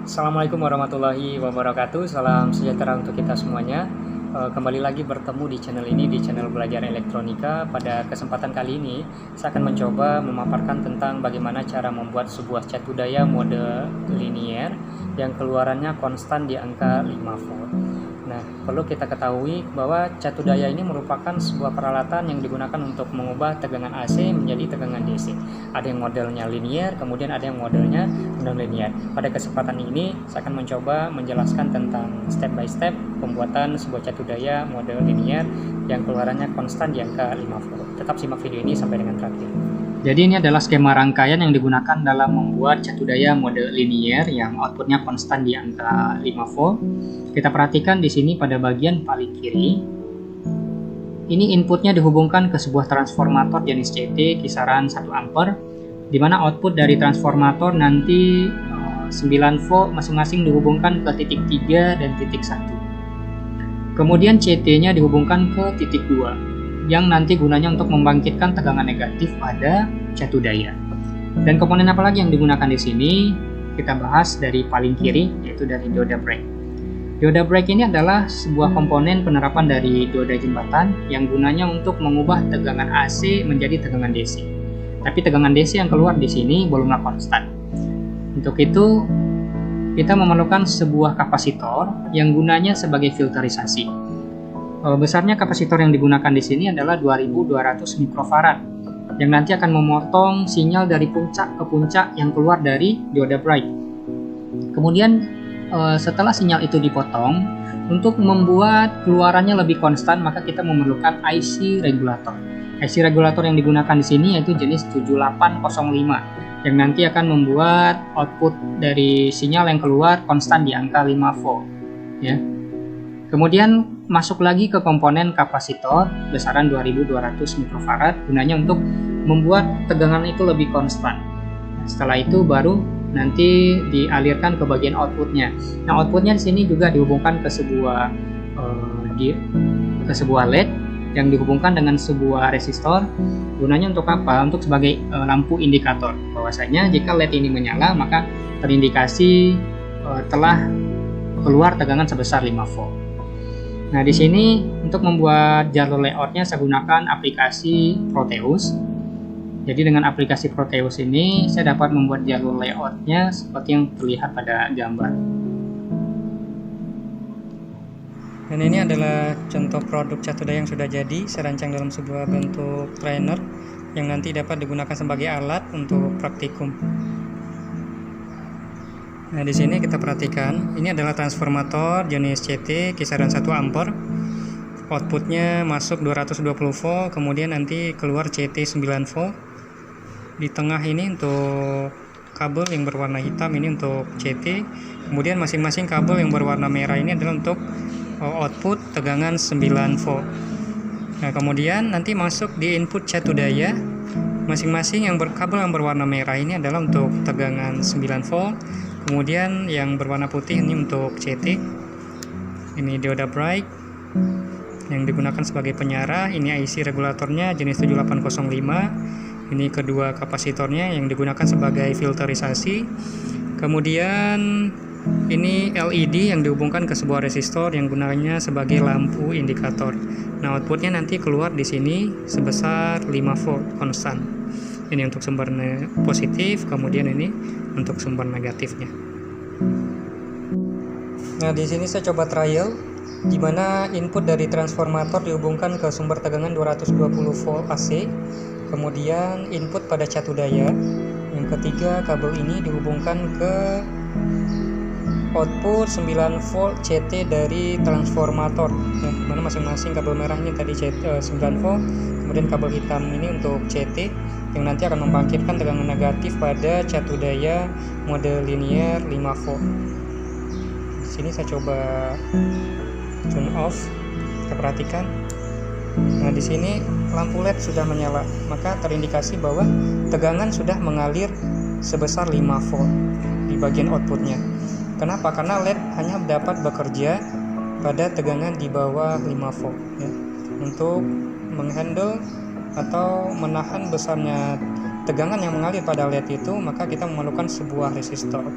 Assalamualaikum warahmatullahi wabarakatuh. Salam sejahtera untuk kita semuanya. Kembali lagi bertemu di channel ini, di channel Belajar Elektronika. Pada kesempatan kali ini, saya akan mencoba memaparkan tentang bagaimana cara membuat sebuah cat budaya mode linier yang keluarannya konstan di angka 5 volt. Nah, perlu kita ketahui bahwa cat daya ini merupakan sebuah peralatan yang digunakan untuk mengubah tegangan AC menjadi tegangan DC. Ada yang modelnya linear, kemudian ada yang modelnya non-linear. Pada kesempatan ini, saya akan mencoba menjelaskan tentang step by step pembuatan sebuah cat daya model linear yang keluarannya konstan di angka 5 volt. Tetap simak video ini sampai dengan terakhir. Jadi ini adalah skema rangkaian yang digunakan dalam membuat cat daya mode linear yang outputnya konstan di angka 5 volt. Kita perhatikan di sini pada bagian paling kiri. Ini inputnya dihubungkan ke sebuah transformator jenis CT kisaran 1 ampere, di mana output dari transformator nanti 9 volt masing-masing dihubungkan ke titik 3 dan titik 1. Kemudian CT-nya dihubungkan ke titik 2. Yang nanti gunanya untuk membangkitkan tegangan negatif pada cat daya. Dan komponen apa lagi yang digunakan di sini? Kita bahas dari paling kiri, yaitu dari dioda break. Dioda break ini adalah sebuah komponen penerapan dari dioda jembatan yang gunanya untuk mengubah tegangan AC menjadi tegangan DC. Tapi tegangan DC yang keluar di sini belumlah konstan. Untuk itu, kita memerlukan sebuah kapasitor yang gunanya sebagai filterisasi. Besarnya kapasitor yang digunakan di sini adalah 2200 mikrofarad yang nanti akan memotong sinyal dari puncak ke puncak yang keluar dari dioda bright. Kemudian setelah sinyal itu dipotong, untuk membuat keluarannya lebih konstan maka kita memerlukan IC regulator. IC regulator yang digunakan di sini yaitu jenis 7805 yang nanti akan membuat output dari sinyal yang keluar konstan di angka 5 volt ya. Kemudian masuk lagi ke komponen kapasitor besaran 2200 mikrofarad gunanya untuk membuat tegangan itu lebih konstan. Setelah itu baru nanti dialirkan ke bagian outputnya. Nah, outputnya di sini juga dihubungkan ke sebuah LED yang dihubungkan dengan sebuah resistor. Gunanya untuk apa? Untuk sebagai lampu indikator. Bahwasanya jika LED ini menyala maka terindikasi telah keluar tegangan sebesar 5 volt. Nah, di sini untuk membuat jalur layoutnya saya gunakan aplikasi Proteus. Jadi dengan aplikasi Proteus ini saya dapat membuat jalur layoutnya seperti yang terlihat pada gambar. Dan ini adalah contoh produk cat daya yang sudah jadi. Saya rancang dalam sebuah bentuk trainer yang nanti dapat digunakan sebagai alat untuk praktikum. Nah, di sini kita perhatikan, ini adalah transformator jenis CT kisaran 1 ampere. Outputnya masuk 220 volt, kemudian nanti keluar CT 9 volt. Di tengah ini untuk kabel yang berwarna hitam ini untuk CT. Kemudian masing-masing kabel yang berwarna merah ini adalah untuk output tegangan 9 volt. Nah, kemudian nanti masuk di input cat daya. Masing-masing kabel yang berwarna merah ini adalah untuk tegangan 9 volt. Kemudian yang berwarna putih ini untuk CT. Ini dioda bright yang digunakan sebagai penyarah. Ini IC regulatornya jenis 7805. Ini kedua kapasitornya yang digunakan sebagai filterisasi. Kemudian ini LED yang dihubungkan ke sebuah resistor yang gunanya sebagai lampu indikator. Nah, outputnya nanti keluar di sini sebesar 5 volt konstan. Ini untuk sumber positif, kemudian ini untuk sumber negatifnya. Nah, di sini saya coba trial, di mana input dari transformator dihubungkan ke sumber tegangan 220 volt AC. Kemudian input pada cat daya. Yang ketiga, kabel ini dihubungkan ke output 9 volt CT dari transformator. Nah, mana masing-masing kabel merah ini tadi 9 volt, kemudian kabel hitam ini untuk CT yang nanti akan membangkitkan tegangan negatif pada cat daya mode linear 5 volt. Di sini saya coba turn off. Kita perhatikan. Nah, di sini lampu LED sudah menyala, maka terindikasi bahwa tegangan sudah mengalir sebesar 5 volt di bagian outputnya. Kenapa? Karena LED hanya dapat bekerja pada tegangan di bawah 5 volt ya. Untuk menghandle atau menahan besarnya tegangan yang mengalir pada LED itu, maka kita memerlukan sebuah resistor.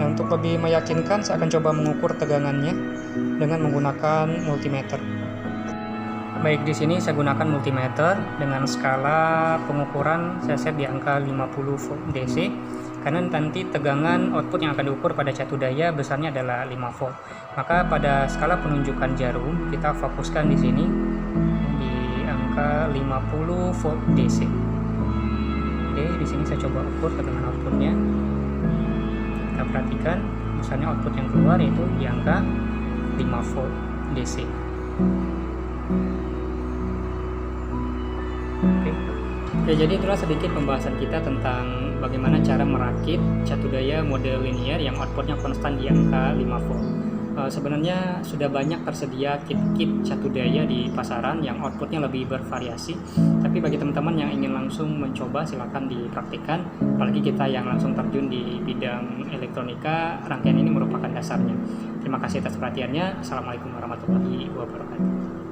Nah, untuk lebih meyakinkan, saya akan coba mengukur tegangannya dengan menggunakan multimeter. Baik, di sini saya gunakan multimeter dengan skala pengukuran saya set di angka 50 volt DC, karena nanti tegangan output yang akan diukur pada catu daya besarnya adalah 5 volt. Maka pada skala penunjukan jarum kita fokuskan di sini di angka 50 volt DC. Oke, di sini saya coba ukur tegangan outputnya. Kita perhatikan, misalnya output yang keluar yaitu di angka 5 volt DC. Oke, jadi itulah sedikit pembahasan kita tentang bagaimana cara merakit catu daya mode linear yang outputnya konstan di angka 5 volt. Sebenarnya sudah banyak tersedia kit-kit catu daya di pasaran yang outputnya lebih bervariasi. Tapi bagi teman-teman yang ingin langsung mencoba, silakan dipraktikkan. Apalagi kita yang langsung terjun di bidang elektronika, rangkaian ini merupakan dasarnya. Terima kasih atas perhatiannya. Assalamualaikum warahmatullahi wabarakatuh.